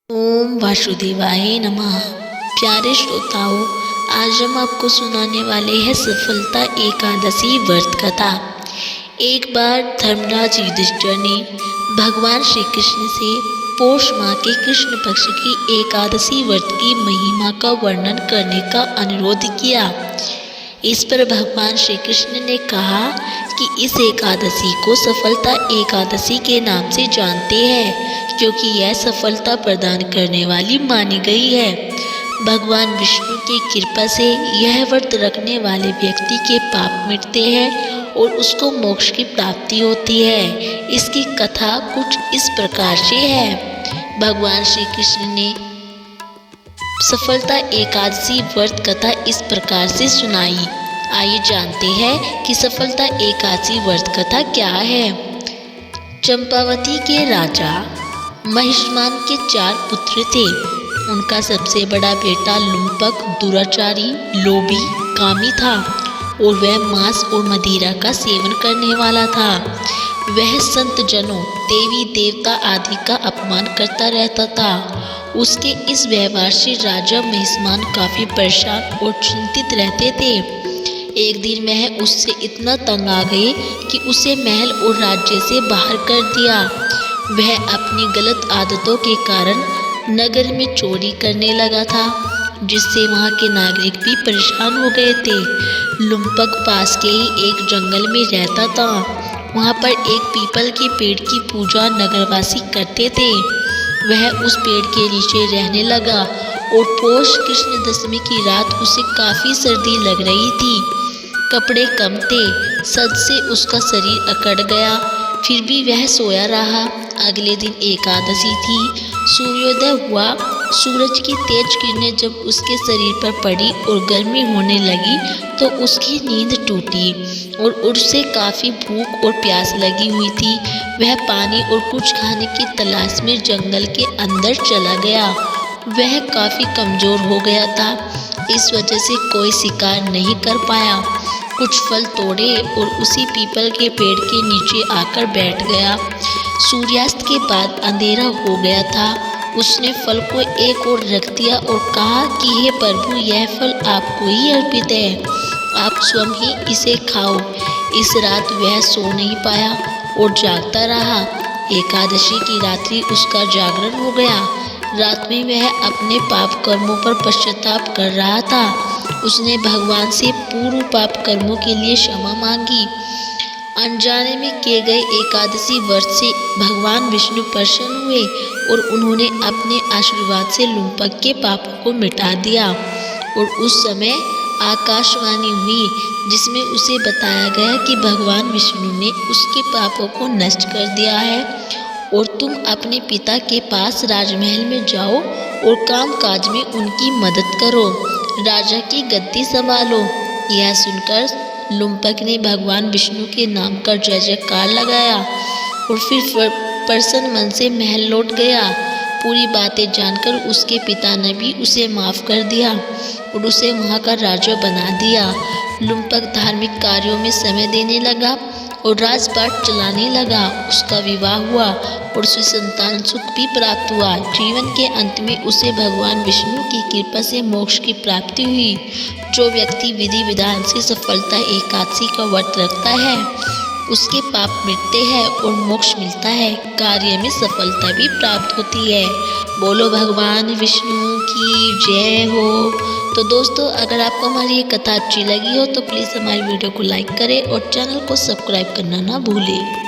ओम वासुदेवाय नमः। प्यारे श्रोताओं, आज हम आपको सुनाने वाले हैं सफलता एकादशी व्रत कथा। एक बार धर्मराज युधिष्ठिर ने भगवान श्री कृष्ण से पौष माह के कृष्ण पक्ष की एकादशी व्रत की महिमा का वर्णन करने का अनुरोध किया। इस पर भगवान श्री कृष्ण ने कहा कि इस एकादशी को सफलता एकादशी के नाम से जानते हैं, क्योंकि यह सफलता प्रदान करने वाली मानी गई है। भगवान विष्णु की कृपा से यह व्रत रखने वाले व्यक्ति के पाप मिटते हैं और उसको मोक्ष की प्राप्ति होती है। इसकी कथा कुछ इस प्रकार से है। भगवान श्री कृष्ण ने सफलता एकादशी व्रत कथा इस प्रकार से सुनाई। आइए जानते हैं कि सफलता एकादशी व्रत कथा क्या है। चंपावती के राजा महिष्मान के 4 पुत्र थे। उनका सबसे बड़ा बेटा लुम्पक, दुराचारी, लोभी, कामी था और वह मांस और मदिरा का सेवन करने वाला था। वह संत जनों, देवी देवता आदि का अपमान करता रहता था। उसके इस व्यवहार से राजा महिष्मान काफी परेशान और चिंतित रहते थे। एक दिन वह उससे इतना तंग आ गए कि उसे महल और राज्य से बाहर कर दिया। वह अपनी गलत आदतों के कारण नगर में चोरी करने लगा था, जिससे वहां के नागरिक भी परेशान हो गए थे। लुम्पक पास के ही एक जंगल में रहता था। वहां पर एक पीपल के पेड़ की पूजा नगरवासी करते थे। वह उस पेड़ के नीचे रहने लगा और पौष कृष्ण दशमी की रात उसे काफी सर्दी लग रही थी। कपड़े कम थे, सद से उसका शरीर अकड़ गया, फिर भी वह सोया रहा। अगले दिन एकादशी थी। सूर्योदय हुआ। सूरज की तेज किरणें जब उसके शरीर पर पड़ी और गर्मी होने लगी तो उसकी नींद टूटी और उसे काफी भूख और प्यास लगी हुई थी। वह पानी और कुछ खाने की तलाश में जंगल के अंदर चला गया। वह काफी कमजोर हो गया था, इस वजह से कोई शिकार नहीं कर पाया। कुछ फल तोड़े और उसी पीपल के पेड़ के नीचे आकर बैठ गया। सूर्यास्त के बाद अंधेरा हो गया था। उसने फल को एक ओर रख दिया और कहा कि हे प्रभु, यह फल आपको ही अर्पित है, आप स्वयं ही इसे खाओ। इस रात वह सो नहीं पाया और जागता रहा। एकादशी की रात्रि उसका जागरण हो गया। रात में वह अपने पाप कर्मों पर पश्चाताप कर रहा था। उसने भगवान से पूर्व पाप कर्मों के लिए क्षमा मांगी। अनजाने में किए गए एकादशी व्रत से भगवान विष्णु प्रसन्न हुए और उन्होंने अपने आशीर्वाद से लुम्पक के पापों को मिटा दिया। और उस समय आकाशवाणी हुई जिसमें उसे बताया गया कि भगवान विष्णु ने उसके पापों को नष्ट कर दिया है और तुम अपने पिता के पास राजमहल में जाओ और काम काज में उनकी मदद करो, राजा की गद्दी संभालो। यह सुनकर लुम्पक ने भगवान विष्णु के नाम का जय जयकार लगाया और फिर प्रसन्न मन से महल लौट गया। पूरी बातें जानकर उसके पिता ने भी उसे माफ कर दिया और उसे वहां का राजा बना दिया। लुम्पक धार्मिक कार्यों में समय देने लगा और राजपाट चलाने लगा। उसका विवाह हुआ और उसे संतान सुख भी प्राप्त हुआ। जीवन के अंत में उसे भगवान विष्णु की कृपा से मोक्ष की प्राप्ति हुई। जो व्यक्ति विधि विधान से सफलता एकादशी का व्रत रखता है उसके पाप मिटते हैं और मोक्ष मिलता है। कार्य में सफलता भी प्राप्त होती है। बोलो भगवान विष्णु की जय हो। तो दोस्तों, अगर आपको हमारी ये कथा अच्छी लगी हो तो प्लीज़ हमारी वीडियो को लाइक करें और चैनल को सब्सक्राइब करना ना भूलें।